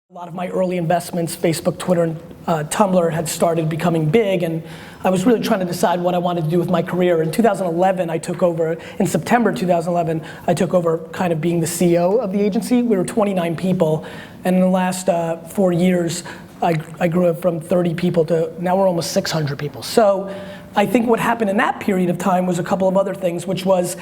A lot of my early investments, Facebook, Twitter, and Tumblr had started becoming big, and I was really trying to decide what I wanted to do with my career. In 2011, I took over, in September 2011, I took over kind of being the CEO of the agency. We were 29 people, and in the last 4 years, I grew up from 30 people to now we're almost 600 people. So I think what happened in that period of time was a couple of other things, which was,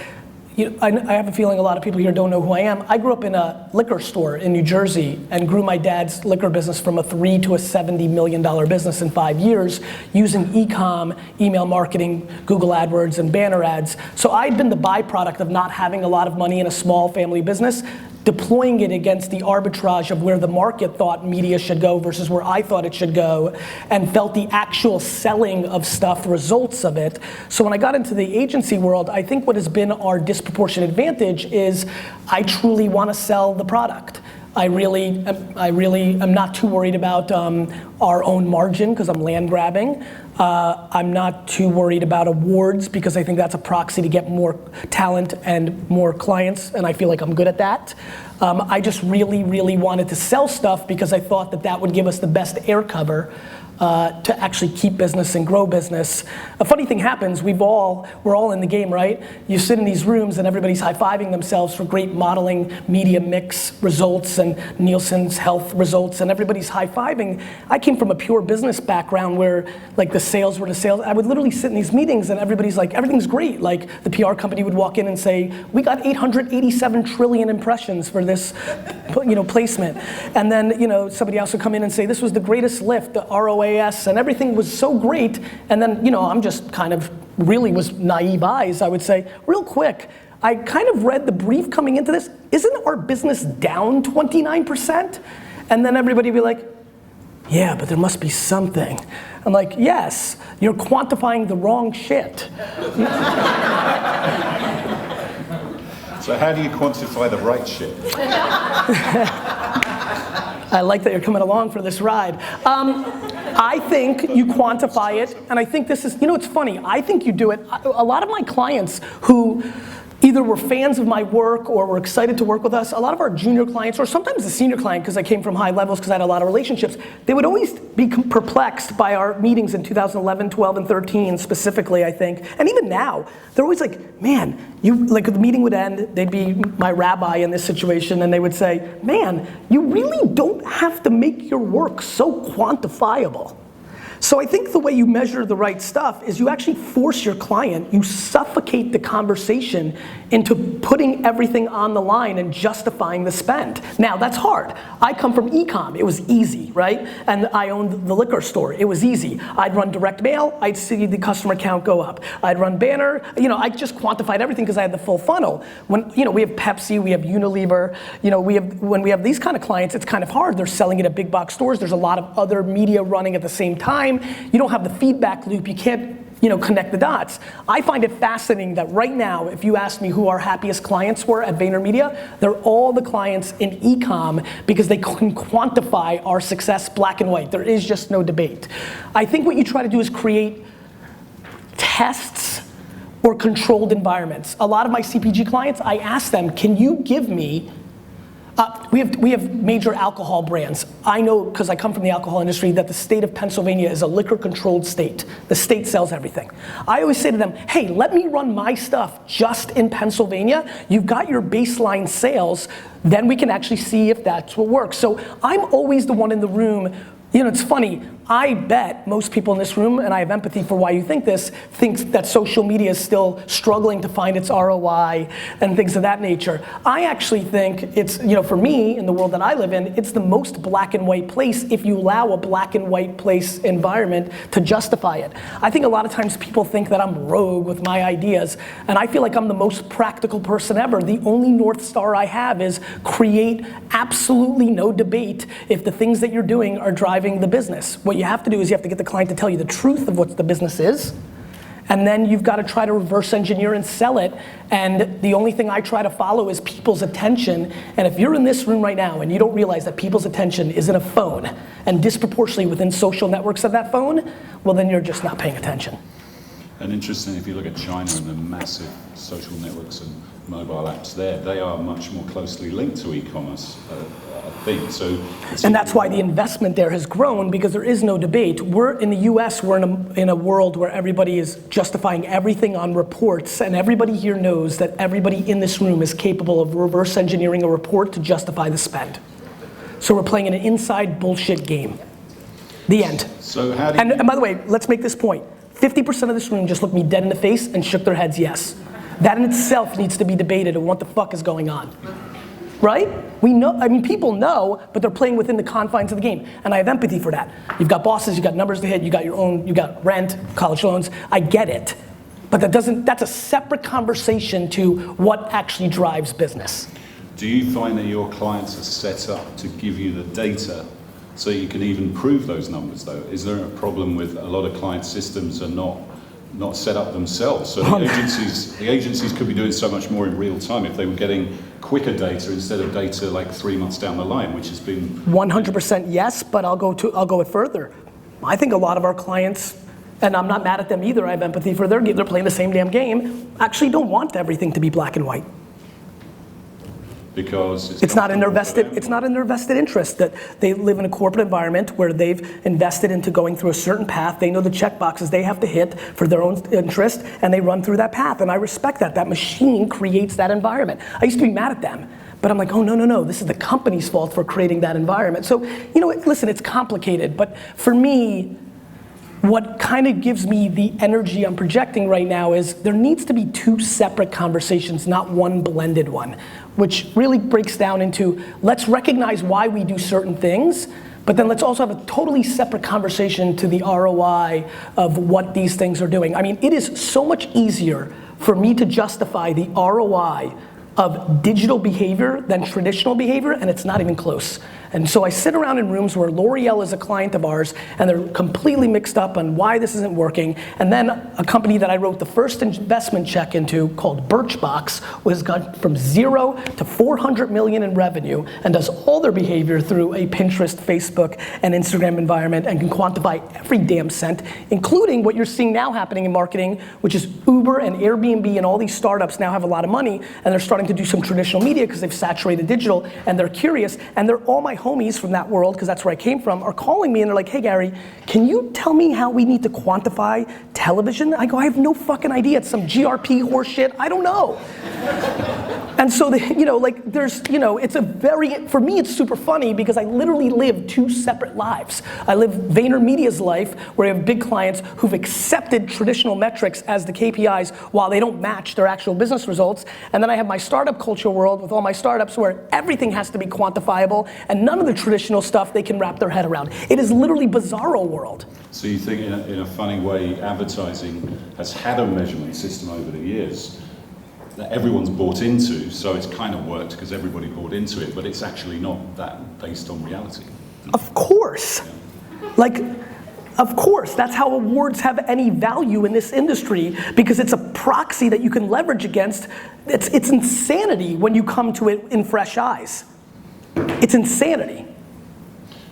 I have a feeling a lot of people here don't know who I am. I grew up in a liquor store in New Jersey and grew my dad's liquor business from a $3 to a $70 million business in 5 years using e-com, email marketing, Google AdWords, and banner ads. So I'd been the byproduct of not having a lot of money in a small family business, deploying it against the arbitrage of where the market thought media should go versus where I thought it should go, and felt the actual selling of stuff, results of it. So when I got into the agency world, I think what has been our disproportionate advantage is I truly want to sell the product. I really am not too worried about our own margin because I'm land grabbing. I'm not too worried about awards because I think that's a proxy to get more talent and more clients, and I feel like I'm good at that. I just really wanted to sell stuff because I thought that that would give us the best air cover to actually keep business and grow business. A funny thing happens, we're all in the game, right? You sit in these rooms and everybody's high-fiving themselves for great modeling, media mix results and Nielsen's health results, and everybody's high-fiving. I came from a pure business background where like the sales were the sales. I would literally sit in these meetings and everybody's like, everything's great. Like the PR company would walk in and say, we got 887 trillion impressions for this placement. And then somebody else would come in and say, this was the greatest lift, the ROAS, and everything was so great. And then I'm just kind of really was naive eyes, I would say, real quick, I kind of read the brief coming into this, isn't our business down 29%? And then everybody would be like, yeah, but there must be something. I'm like, yes, you're quantifying the wrong shit. So how do you quantify the right shit? I like that you're coming along for this ride. I think you quantify it, and I think this is, it's funny, I think you do it. A lot of my clients who either were fans of my work or were excited to work with us, a lot of our junior clients, or sometimes the senior client, because I came from high levels, because I had a lot of relationships, they would always be perplexed by our meetings in 2011, 12, and 13 specifically, I think. And even now, they're always like, man, like the meeting would end, they'd be my rabbi in this situation, and they would say, man, you really don't have to make your work so quantifiable. So I think the way you measure the right stuff is you actually force your client, you suffocate the conversation into putting everything on the line and justifying the spend. Now that's hard. I come from e-com, it was easy, right? And I owned the liquor store, it was easy. I'd run direct mail, I'd see the customer count go up. I'd run banner, I just quantified everything because I had the full funnel. When, we have Pepsi, we have Unilever, when we have these kind of clients, it's kind of hard. They're selling it at big box stores, there's a lot of other media running at the same time. You don't have the feedback loop, you can't connect the dots. I find it fascinating that right now, if you ask me who our happiest clients were at VaynerMedia, they're all the clients in e-com because they can quantify our success black and white. There is just no debate. I think what you try to do is create tests or controlled environments. A lot of my CPG clients, I ask them, can you give me we have major alcohol brands. I know, because I come from the alcohol industry, that the state of Pennsylvania is a liquor-controlled state. The state sells everything. I always say to them, hey, let me run my stuff just in Pennsylvania. You've got your baseline sales, then we can actually see if that's what works. So I'm always the one in the room. It's funny, I bet most people in this room, and I have empathy for why you think this, thinks that social media is still struggling to find its ROI and things of that nature. I actually think it's, for me, in the world that I live in, it's the most black and white place if you allow a black and white place environment to justify it. I think a lot of times people think that I'm rogue with my ideas, and I feel like I'm the most practical person ever. The only North Star I have is create absolutely no debate if the things that you're doing are driving the business. What you have to do is you have to get the client to tell you the truth of what the business is, and then you've got to try to reverse engineer and sell it. And the only thing I try to follow is people's attention. And if you're in this room right now and you don't realize that people's attention is in a phone and disproportionately within social networks of that phone, well then you're just not paying attention. And interesting, if you look at China and the massive social networks and mobile apps there, they are much more closely linked to e-commerce, I think. So, and that's why the investment there has grown, because there is no debate. We're in the US, we're in a world where everybody is justifying everything on reports, and everybody here knows that everybody in this room is capable of reverse engineering a report to justify the spend. So we're playing in an inside bullshit game. The end. So how do you... And by the way, let's make this point. 50% of this room just looked me dead in the face and shook their heads yes. That in itself needs to be debated on what the fuck is going on. Right? We know, I mean, people know, but they're playing within the confines of the game. And I have empathy for that. You've got bosses, you've got numbers to hit, you got your own, you got rent, college loans. I get it. But that's a separate conversation to what actually drives business. Do you find that your clients are set up to give you the data so you can even prove those numbers though? Is there a problem with a lot of client systems are not set up themselves? So the agencies could be doing so much more in real time if they were getting quicker data instead of data like 3 months down the line, which has been 100% yes, but I'll go it further. I think a lot of our clients, and I'm not mad at them either, I have empathy for they're playing the same damn game, actually don't want everything to be black and white. Because it's not in their vested interest that they live in a corporate environment where they've invested into going through a certain path. They know the check boxes they have to hit for their own interest, and they run through that path. And I respect that. That machine creates that environment. I used to be mad at them, but I'm like, oh no, this is the company's fault for creating that environment. So, you know, listen, it's complicated, but for me, what kind of gives me the energy I'm projecting right now is there needs to be two separate conversations, not one blended one, which really breaks down into let's recognize why we do certain things, but then let's also have a totally separate conversation to the ROI of what these things are doing. I mean, it is so much easier for me to justify the ROI of digital behavior than traditional behavior, and it's not even close. And so I sit around in rooms where L'Oreal is a client of ours, and they're completely mixed up on why this isn't working. And then a company that I wrote the first investment check into called Birchbox was gone from 0 to 400 million in revenue and does all their behavior through a Pinterest, Facebook, and Instagram environment and can quantify every damn cent, including what you're seeing now happening in marketing, which is Uber and Airbnb and all these startups now have a lot of money, and they're starting to do some traditional media because they've saturated digital, and they're curious, and they're all my homies from that world, because that's where I came from, are calling me and they're like, hey Gary, can you tell me how we need to quantify television? I go, I have no fucking idea. It's some GRP horseshit. I don't know. And so, it's a very, for me it's super funny because I literally live two separate lives. I live VaynerMedia's life where I have big clients who've accepted traditional metrics as the KPIs while they don't match their actual business results. And then I have my startup culture world with all my startups where everything has to be quantifiable and none of the traditional stuff they can wrap their head around. It is literally bizarro world. So you think in a funny way, advertising has had a measurement system over the years that everyone's bought into, so it's kind of worked because everybody bought into it, but it's actually not that based on reality. Of course. Yeah. Of course, that's how awards have any value in this industry, because it's a proxy that you can leverage against. It's insanity when you come to it in fresh eyes. It's insanity.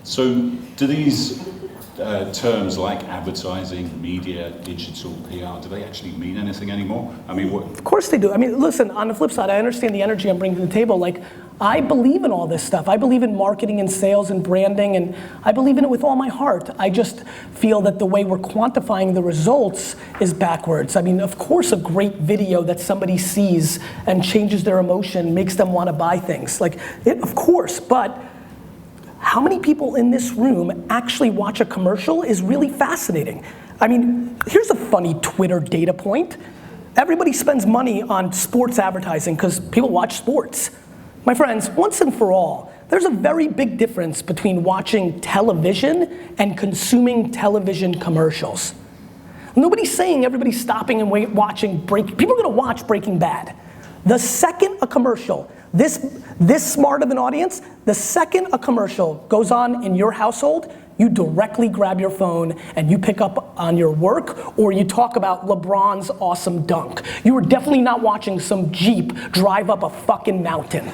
So do these terms like advertising, media, digital, PR, do they actually mean anything anymore? I mean, what? Of course they do. I mean, listen, on the flip side, I understand the energy I'm bringing to the table. Like, I believe in all this stuff. I believe in marketing and sales and branding, and I believe in it with all my heart. I just feel that the way we're quantifying the results is backwards. I mean, of course a great video that somebody sees and changes their emotion makes them want to buy things. Of course, but how many people in this room actually watch a commercial is really fascinating. I mean, here's a funny Twitter data point. Everybody spends money on sports advertising because people watch sports. My friends, once and for all, there's a very big difference between watching television and consuming television commercials. Nobody's saying everybody's stopping and watching people are gonna watch Breaking Bad. The second a commercial, this smart of an audience, the second a commercial goes on in your household, you directly grab your phone and you pick up on your work, or you talk about LeBron's awesome dunk. You are definitely not watching some Jeep drive up a fucking mountain.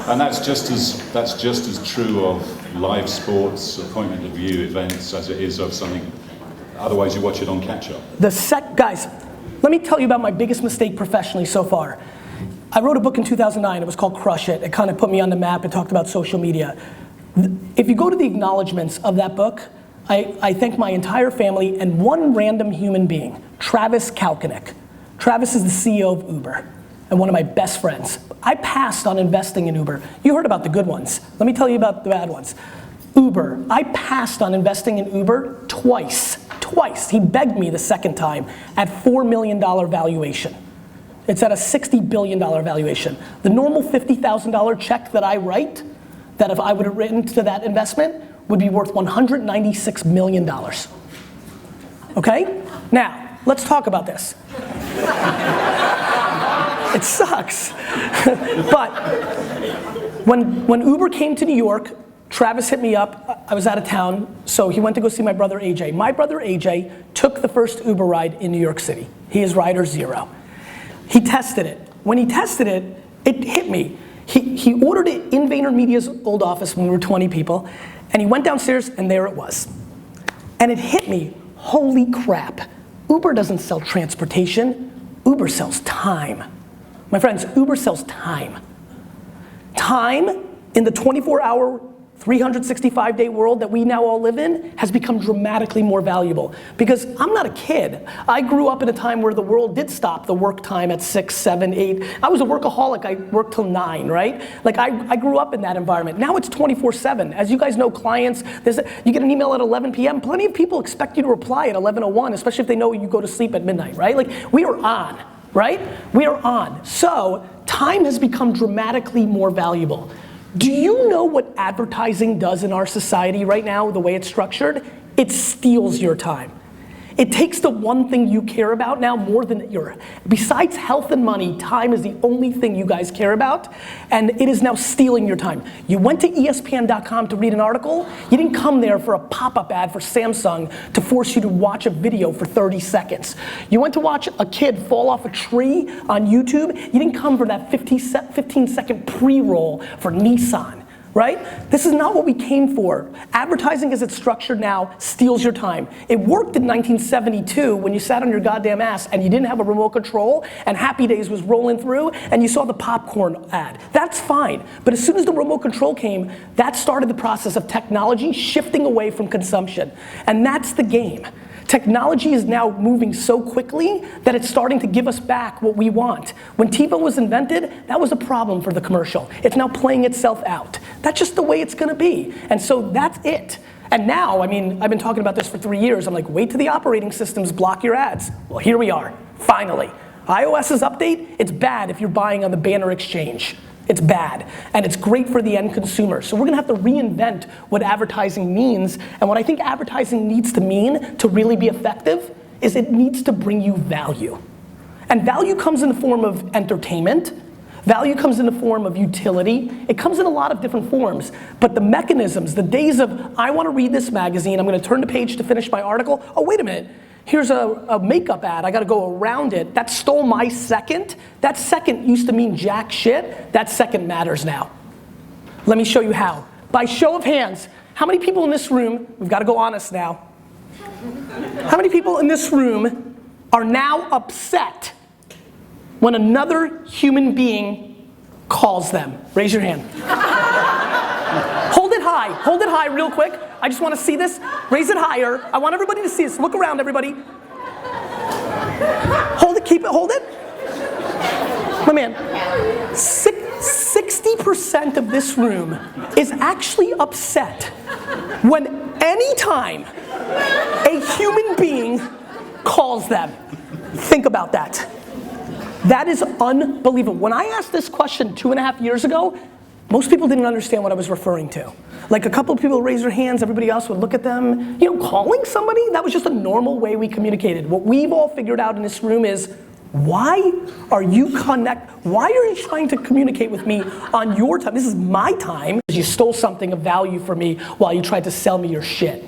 And that's just as true of live sports, point of view events, as it is of something Otherwise you watch it on catch up. Guys, let me tell you about my biggest mistake professionally so far. I wrote a book in 2009, it was called Crush It. It kind of put me on the map, it talked about social media. If you go to the acknowledgements of that book, I thank my entire family and one random human being, Travis Kalkinick. Travis is the CEO of Uber and one of my best friends. I passed on investing in Uber. You heard about the good ones. Let me tell you about the bad ones. Uber, I passed on investing in Uber twice. He begged me the second time at $4 million valuation. It's at a $60 billion valuation. The normal $50,000 check that I write, that if I would have written to that investment, would be worth $196 million. Okay? Now, let's talk about this. It sucks. But when Uber came to New York, Travis hit me up. I was out of town, so he went to go see my brother AJ. My brother AJ took the first Uber ride in New York City. He is rider 0. He tested it. When he tested it, it hit me. He ordered it in VaynerMedia's old office when we were 20 people, and he went downstairs and there it was. And it hit me, holy crap. Uber doesn't sell transportation, Uber sells time. My friends, Uber sells time. Time in the 24-hour, 365-day world that we now all live in has become dramatically more valuable. Because I'm not a kid. I grew up in a time where the world did stop the work time at 6, 7, 8. I was a workaholic, I worked till 9, right? Like I grew up in that environment. Now it's 24/7. As you guys know, clients, you get an email at 11 p.m. Plenty of people expect you to reply at 11:01, especially if they know you go to sleep at midnight, right? Like we are on, right? We are on. So time has become dramatically more valuable. Do you know what advertising does in our society right now, the way it's structured? It steals your time. It takes the one thing you care about now more than besides health and money, time is the only thing you guys care about, and it is now stealing your time. You went to ESPN.com to read an article, you didn't come there for a pop-up ad for Samsung to force you to watch a video for 30 seconds. You went to watch a kid fall off a tree on YouTube, you didn't come for that 15-second pre-roll for Nissan. Right? This is not what we came for. Advertising as it's structured now steals your time. It worked in 1972 when you sat on your goddamn ass and you didn't have a remote control and Happy Days was rolling through and you saw the popcorn ad. That's fine. But as soon as the remote control came, that started the process of technology shifting away from consumption. And that's the game. Technology is now moving so quickly that it's starting to give us back what we want. When TiVo was invented, that was a problem for the commercial. It's now playing itself out. That's just the way it's gonna be. And so that's it. And now, I mean, I've been talking about this for 3 years. I'm like, wait till the operating systems block your ads. Well, here we are, finally. iOS's update, it's bad if you're buying on the banner exchange. It's bad, and it's great for the end consumer. So we're gonna have to reinvent what advertising means, and what I think advertising needs to mean to really be effective is it needs to bring you value. And value comes in the form of entertainment, value comes in the form of utility, it comes in a lot of different forms, but the mechanisms, the days of, I wanna read this magazine, I'm gonna turn the page to finish my article, oh wait a minute, here's a makeup ad, I gotta go around it. That stole my second. That second used to mean jack shit. That second matters now. Let me show you how. By show of hands, how many people in this room, we've gotta go honest now. How many people in this room are now upset when another human being calls them? Raise your hand. Hold it high real quick. I just want to see this. Raise it higher. I want everybody to see this. Look around, everybody. Hold it, keep it, hold it. My man, 60% of this room is actually upset when anytime a human being calls them. Think about that. That is unbelievable. When I asked this question 2.5 years ago, most people didn't understand what I was referring to. Like a couple of people raise their hands, everybody else would look at them. You know, calling somebody, that was just a normal way we communicated. What we've all figured out in this room is, why are you trying to communicate with me on your time? This is my time. You stole something of value from me while you tried to sell me your shit.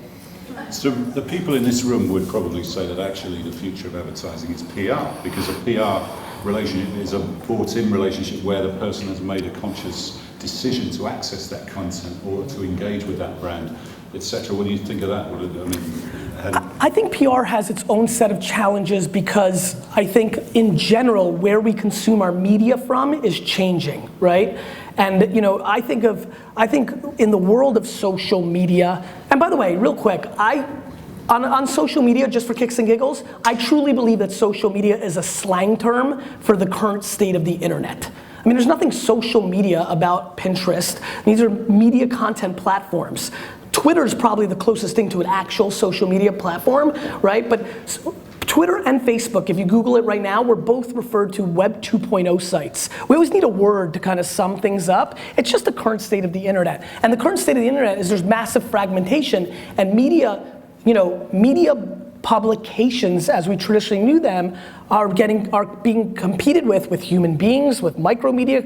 So the people in this room would probably say that actually the future of advertising is PR, because a PR relationship is a bought-in relationship where the person has made a conscious decision to access that content or to engage with that brand. etc. What do you think of that? I think PR has its own set of challenges because I think in general where we consume our media from is changing, right? And I think in the world of social media, and by the way, real quick, on social media, just for kicks and giggles, I truly believe that social media is a slang term for the current state of the internet. I mean, there's nothing social media about Pinterest. These are media content platforms. Twitter is probably the closest thing to an actual social media platform, right? But Twitter and Facebook, if you Google it right now, we're both referred to Web 2.0 sites. We always need a word to kind of sum things up. It's just the current state of the internet. And the current state of the internet is there's massive fragmentation, and media publications as we traditionally knew them are being competed with human beings, with micromedia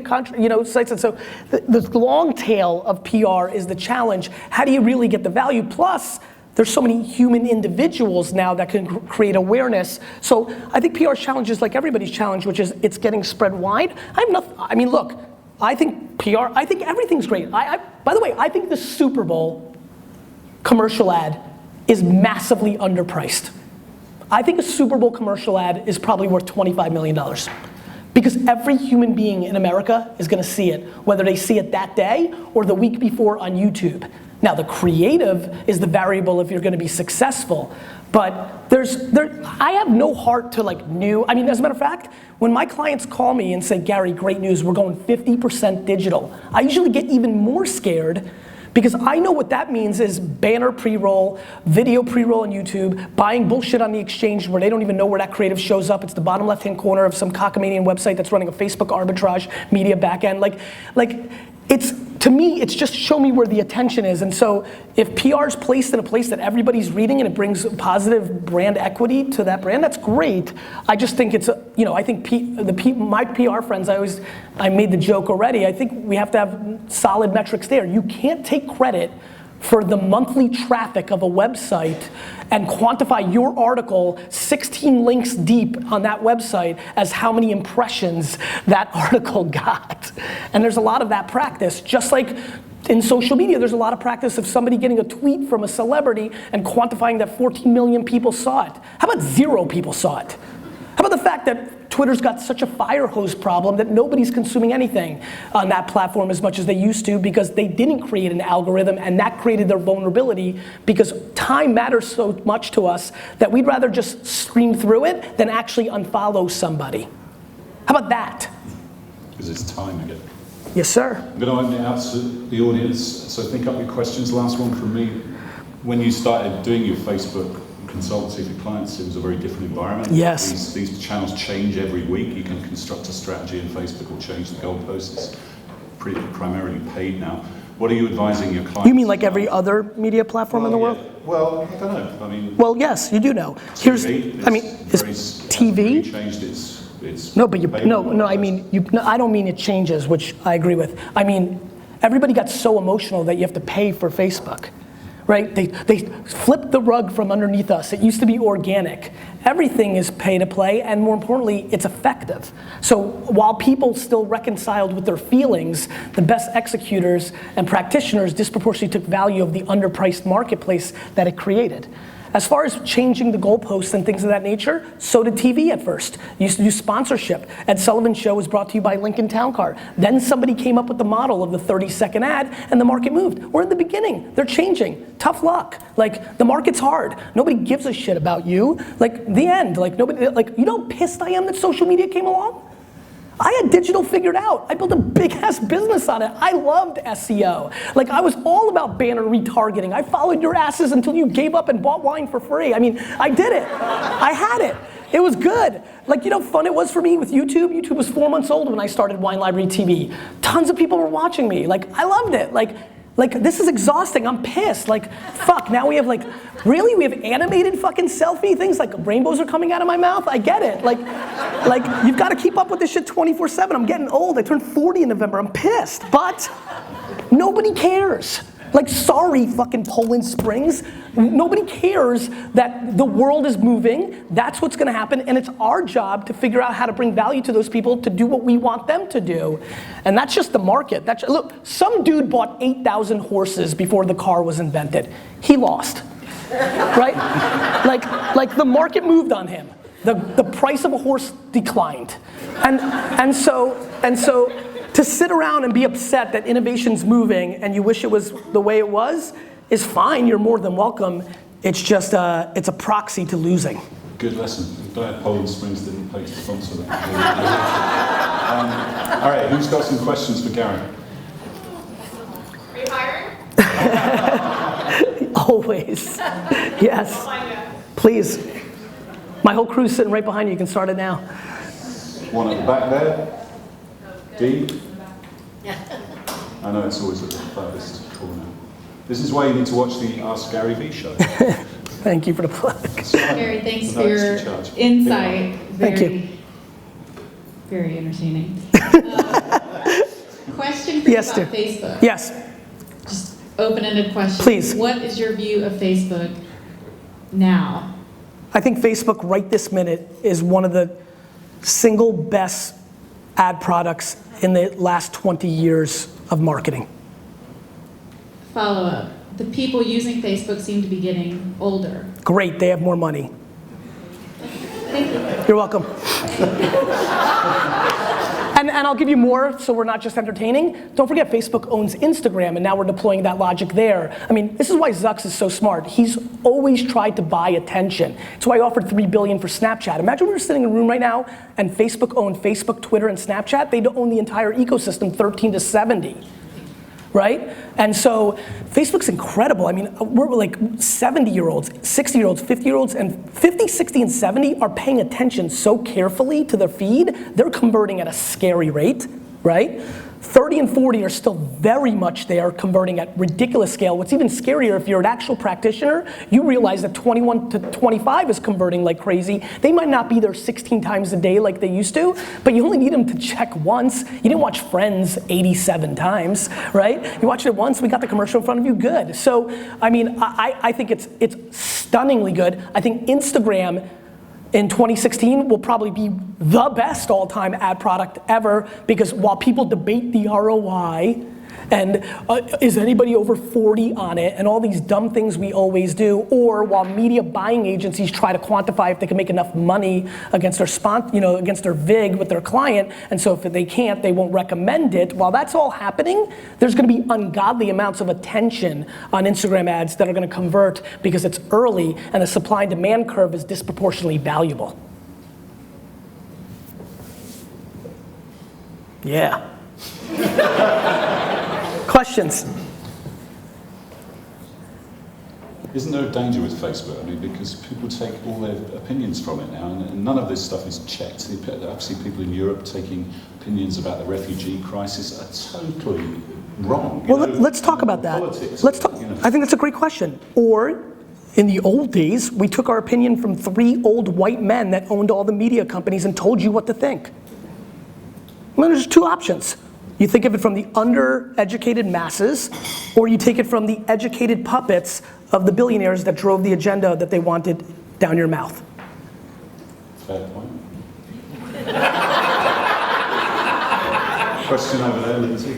sites, and so the long tail of PR is the challenge. How do you really get the value? Plus, there's so many human individuals now that can create awareness. So I think PR's challenge is like everybody's challenge, which is it's getting spread wide. Look, I think PR, I think everything's great. By the way, I think the Super Bowl commercial ad is massively underpriced. I think a Super Bowl commercial ad is probably worth $25 million. Because every human being in America is gonna see it, whether they see it that day or the week before on YouTube. Now the creative is the variable if you're gonna be successful, but I have no heart to as a matter of fact, when my clients call me and say, Gary, great news, we're going 50% digital, I usually get even more scared because I know what that means is banner pre-roll, video pre-roll on YouTube, buying bullshit on the exchange where they don't even know where that creative shows up. It's the bottom left-hand corner of some cockamanian website that's running a Facebook arbitrage media backend. To me, it's just show me where the attention is. And so if PR is placed in a place that everybody's reading and it brings positive brand equity to that brand, that's great. I just think my PR friends, I made the joke already, I think we have to have solid metrics there. You can't take credit for the monthly traffic of a website and quantify your article 16 links deep on that website as how many impressions that article got. And there's a lot of that practice, just like in social media, there's a lot of practice of somebody getting a tweet from a celebrity and quantifying that 14 million people saw it. How about 0 people saw it? How about the fact that Twitter's got such a fire hose problem that nobody's consuming anything on that platform as much as they used to because they didn't create an algorithm and that created their vulnerability because time matters so much to us that we'd rather just scream through it than actually unfollow somebody. How about that? Because it's time again. Yes, sir. I'm going to open it out to the audience, so think up your questions. Last one from me. When you started doing your Facebook consultancy for clients, it was a very different environment. Yes. These channels change every week. You can construct a strategy and Facebook will change the goalposts. It's primarily paid now. What are you advising your clients? You mean like every other media platform in the world? Yeah. Well, I don't know. Well, yes, you do know. Is TV changed its No, but I don't mean it changes, which I agree with. I mean, everybody got so emotional that you have to pay for Facebook. Right? They flipped the rug from underneath us. It used to be organic. Everything is pay to play, and more importantly, it's effective. So while people still reconciled with their feelings, the best executors and practitioners disproportionately took value of the underpriced marketplace that it created. As far as changing the goalposts and things of that nature, so did TV at first. You used to do sponsorship. Ed Sullivan's show was brought to you by Lincoln Town Car. Then somebody came up with the model of the 30-second ad and the market moved. We're in the beginning, they're changing. Tough luck. The market's hard. Nobody gives a shit about you. The end, you know how pissed I am that social media came along? I had digital figured out. I built a big ass business on it. I loved SEO. I was all about banner retargeting. I followed your asses until you gave up and bought wine for free. I mean, I did it. I had it. It was good. You know how fun it was for me with YouTube? YouTube was 4 months old when I started Wine Library TV. Tons of people were watching me. I loved it. This is exhausting. I'm pissed. Fuck, now we have really? We have animated fucking selfie things? Rainbows are coming out of my mouth? I get it. You've got to keep up with this shit 24/7. I'm getting old. I turned 40 in November. I'm pissed. But nobody cares. Like, sorry, fucking Poland Springs. Nobody cares that the world is moving. That's what's gonna happen, and it's our job to figure out how to bring value to those people to do what we want them to do. And that's just the market. Look, some dude bought 8,000 horses before the car was invented. He lost, right? Like the market moved on him. The price of a horse declined. And so to sit around and be upset that innovation's moving and you wish it was the way it was is fine, you're more than welcome. It's just, it's a proxy to losing. Good lesson. Glad Poland Springs didn't pay to sponsor that. All right, who's got some questions for Gary? Are you hiring? Always, yes. Please. My whole crew's sitting right behind you. You can start it now. One at the back there. D. I know it's always at the furthest corner. This is why you need to watch the Ask Garyvee show. Thank you for the plug. Gary, thanks for your insight. Thank you. Very entertaining. Question for Yes, you about dear. Facebook. Yes. Just open-ended question. Please. What is your view of Facebook now? I think Facebook right this minute is one of the single best ad products in the last 20 years of marketing. Follow-up. The people using Facebook seem to be getting older. Great, they have more money. Thank you. You're welcome. And I'll give you more so we're not just entertaining. Don't forget Facebook owns Instagram and now we're deploying that logic there. I mean, this is why Zucks is so smart. He's always tried to buy attention. It's why I offered $3 billion for Snapchat. Imagine we were sitting in a room right now and Facebook owned Facebook, Twitter, and Snapchat. They'd own the entire ecosystem 13 to 70. Right? And so Facebook's incredible. I mean, we're like 70-year-olds, 60-year-olds, 50-year-olds, and 50, 60, and 70 are paying attention so carefully to their feed, they're converting at a scary rate, right? 30 and 40 are still very much there, converting at ridiculous scale. What's even scarier, if you're an actual practitioner, you realize that 21 to 25 is converting like crazy. They might not be there 16 times a day like they used to, but you only need them to check once. You didn't watch Friends 87 times, right? You watched it once, we got the commercial in front of you, good. So, I mean, I think it's stunningly good. I think Instagram in 2016 will probably be the best all-time ad product ever, because while people debate the ROI and is anybody over 40 on it and all these dumb things we always do, or while media buying agencies try to quantify if they can make enough money against their against their VIG with their client, and so if they can't, they won't recommend it. While that's all happening, there's gonna be ungodly amounts of attention on Instagram ads that are gonna convert because it's early and the supply and demand curve is disproportionately valuable. Yeah. Questions? Isn't there a danger with Facebook? I mean, because people take all their opinions from it now, and none of this stuff is checked. I've seen people in Europe taking opinions about the refugee crisis are totally wrong. Well, let's talk about that. Politics, Let's talk. I think that's a great question. Or, in the old days, we took our opinion from 3 old white men that owned all the media companies and told you what to think. Well, there's 2 options. You think of it from the undereducated masses, or you take it from the educated puppets of the billionaires that drove the agenda that they wanted down your mouth. Fair point. Question over there, Lindsay.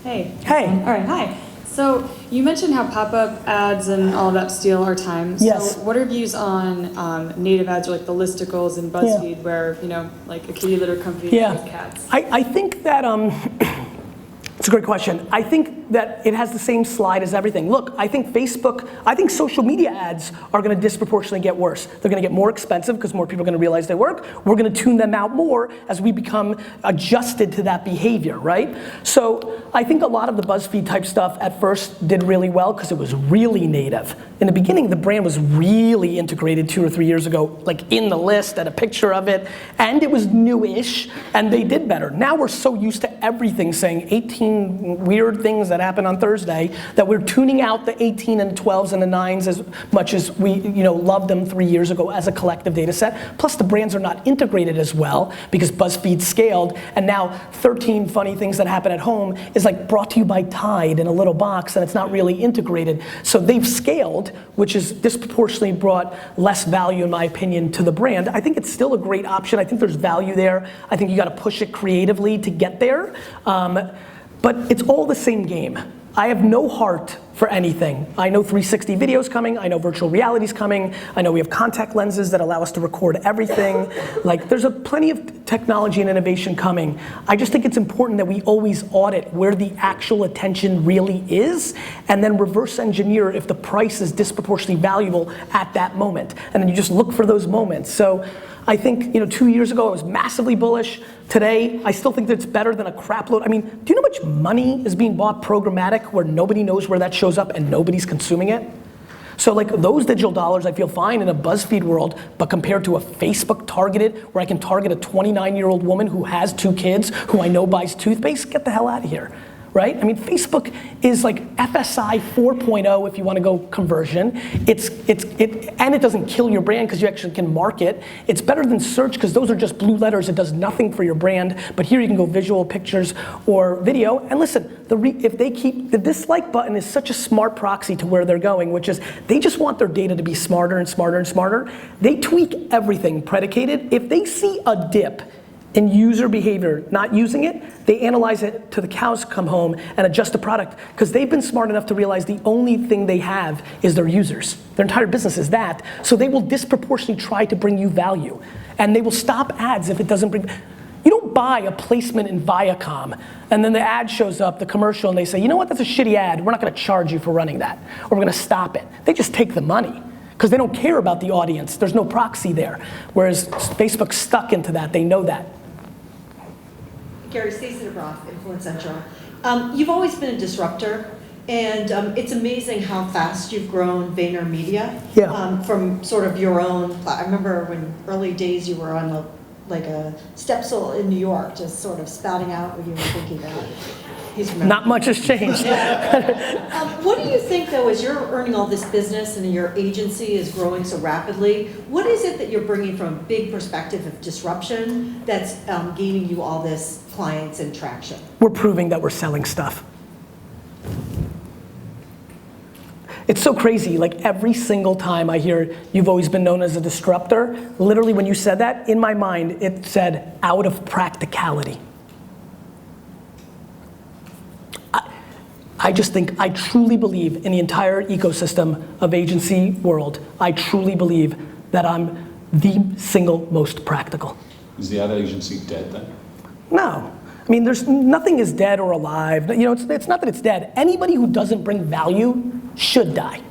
Hey. Hey. All right, hi. So you mentioned how pop-up ads and all of that steal our time. Yes. So what are your views on native ads, or like the listicles and BuzzFeed, where, you know, like a kitty litter company with cats? I think that, it's a great question. I think that it has the same slide as everything. Look, I think social media ads are gonna disproportionately get worse. They're gonna get more expensive because more people are gonna realize they work. We're gonna tune them out more as we become adjusted to that behavior, right? So I think a lot of the BuzzFeed type stuff at first did really well because it was really native. in the beginning, the brand was really integrated 2 or 3 years ago, like in the list and a picture of it, and it was newish, and they did better. Now we're so used to everything saying 18 weird things that happen on Thursday that we're tuning out the 18 and the 12s and the 9s as much as we loved them 3 years ago as a collective data set. Plus the brands are not integrated as well because BuzzFeed scaled, and now 13 funny things that happen at home is like brought to you by Tide in a little box, and it's not really integrated. So they've scaled, which has disproportionately brought less value, in my opinion, to the brand. I think it's still a great option. I think there's value there. I think you gotta push it creatively to get there. But it's all the same game. I have no heart for anything. I know 360 video's coming, I know virtual reality's coming, I know we have contact lenses that allow us to record everything. Like, there's plenty of technology and innovation coming. I just think it's important that we always audit where the actual attention really is, and then reverse engineer if the price is disproportionately valuable at that moment. And then you just look for those moments. So I think 2 years ago I was massively bullish. Today, I still think that it's better than a crap load. I mean, do you know how much money is being bought programmatic where nobody knows where that shows up and nobody's consuming it? So like those digital dollars I feel fine in a BuzzFeed world, but compared to a Facebook targeted, where I can target a 29-year-old woman who has 2 kids, who I know buys toothpaste, get the hell out of here. Right? I mean, Facebook is like FSI 4.0 if you want to go conversion. And it doesn't kill your brand because you actually can market. It's better than search because those are just blue letters. It does nothing for your brand. But here you can go visual, pictures, or video. And listen, the dislike button is such a smart proxy to where they're going, which is they just want their data to be smarter and smarter and smarter. They tweak everything predicated. If they see a dip in user behavior, not using it, they analyze it till the cows come home and adjust the product because they've been smart enough to realize the only thing they have is their users. Their entire business is that. So they will disproportionately try to bring you value. And they will stop ads if it doesn't bring. You don't buy a placement in Viacom and then the ad shows up, the commercial, and they say, you know what, that's a shitty ad. We're not gonna charge you for running that. Or we're gonna stop it. They just take the money because they don't care about the audience. There's no proxy there. Whereas Facebook's stuck into that, they know that. Gary, Stacey DeBroff, Influence Central. You've always been a disruptor, and it's amazing how fast you've grown VaynerMedia. Yeah. From sort of your own. I remember when early days you were on a step stool in New York, just sort of spouting out what you were thinking about. Not much has changed. What do you think, though, as you're earning all this business and your agency is growing so rapidly, what is it that you're bringing from a big perspective of disruption that's gaining you all this clients and traction? We're proving that we're selling stuff. It's so crazy, like every single time I hear you've always been known as a disruptor, literally when you said that, in my mind, it said out of practicality. I just think, I truly believe in the entire ecosystem of agency world, I truly believe that I'm the single most practical. Is the ad agency dead then? No. I mean, nothing is dead or alive. It's not that it's dead. Anybody who doesn't bring value should die.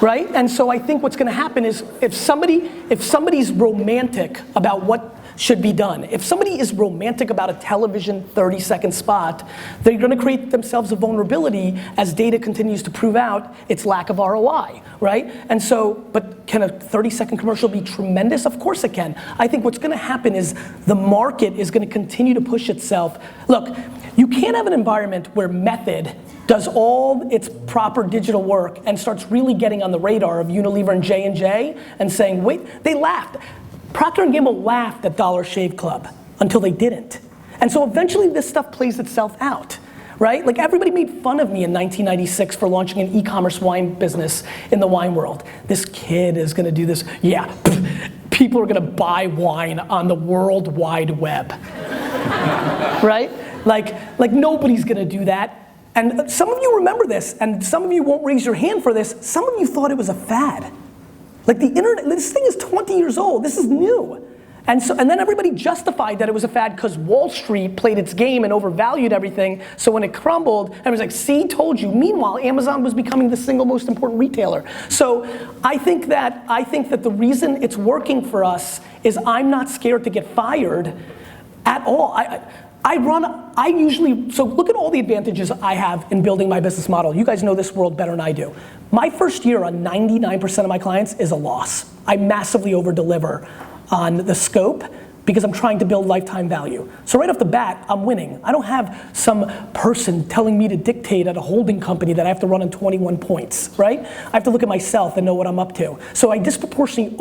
Right? And so I think what's gonna happen is if somebody's romantic about what should be done, if somebody is romantic about a television 30-second spot, they're gonna create themselves a vulnerability as data continues to prove out its lack of ROI, right? And so, but can a 30-second commercial be tremendous? Of course it can. I think what's gonna happen is the market is gonna continue to push itself. Look, you can't have an environment where Method does all its proper digital work and starts really getting on the radar of Unilever and J&J and saying, wait, they laughed. Procter & Gamble laughed at Dollar Shave Club until they didn't. And so eventually this stuff plays itself out, right? Like everybody made fun of me in 1996 for launching an e-commerce wine business in the wine world. This kid is gonna do this. Yeah, people are gonna buy wine on the World Wide Web, right? Like nobody's gonna do that. And some of you remember this, and some of you won't raise your hand for this. Some of you thought it was a fad. Like the internet, this thing is 20 years old, this is new. And then everybody justified that it was a fad because Wall Street played its game and overvalued everything. So when it crumbled, everyone was like, see, told you. Meanwhile, Amazon was becoming the single most important retailer. So I think that the reason it's working for us is I'm not scared to get fired at all. So look at all the advantages I have in building my business model. You guys know this world better than I do. My first year on 99% of my clients is a loss. I massively over deliver on the scope because I'm trying to build lifetime value. So right off the bat, I'm winning. I don't have some person telling me to dictate at a holding company that I have to run on 21 points, right? I have to look at myself and know what I'm up to. So I disproportionately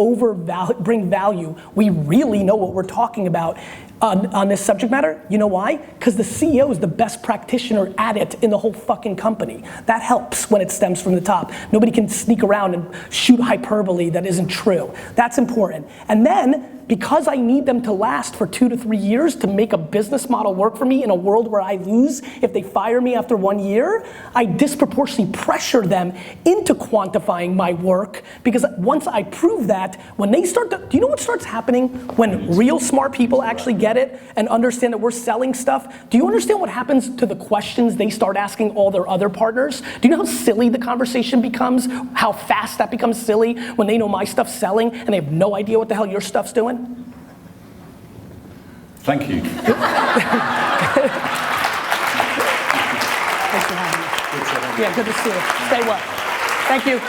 bring value. We really know what we're talking about on this subject matter. You know why? Because the CEO is the best practitioner at it in the whole fucking company. That helps when it stems from the top. Nobody can sneak around and shoot hyperbole that isn't true. That's important. And then, because I need them to last for 2 to 3 years to make a business model work for me in a world where I lose if they fire me after 1 year, I disproportionately pressure them into quantifying my work, because once I prove that, when they start to, do you know what starts happening when real smart people actually get it and understand that we're selling stuff? Do you understand what happens to the questions they start asking all their other partners? Do you know how silly the conversation becomes? How fast that becomes silly when they know my stuff's selling and they have no idea what the hell your stuff's doing? Thank you. Thanks for having me. Yeah, good to see you. Stay well. Thank you.